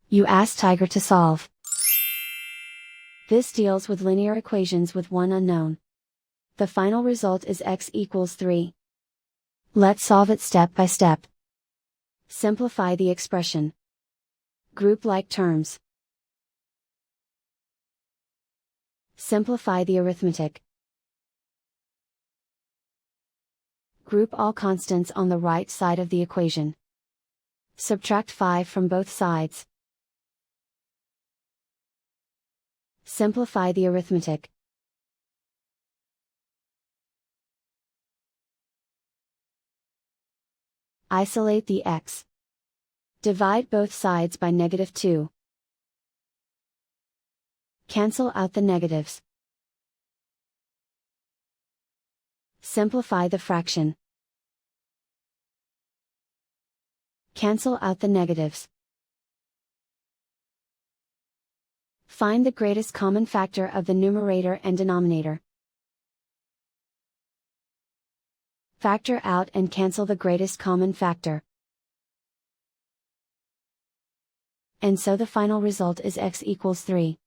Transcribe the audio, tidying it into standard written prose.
You ask Tiger to solve. This deals with linear equations with one unknown. The final result is x equals 3. Let's solve it step by step. Simplify the expression. Group like terms. Simplify the arithmetic. Group all constants on the right side of the equation. Subtract 5 from both sides. Simplify the arithmetic. Isolate the x. Divide both sides by -2. Cancel out the negatives. Simplify the fraction. Cancel out the negatives. Find the greatest common factor of the numerator and denominator. Factor out and cancel the greatest common factor. And so the final result is x equals 3.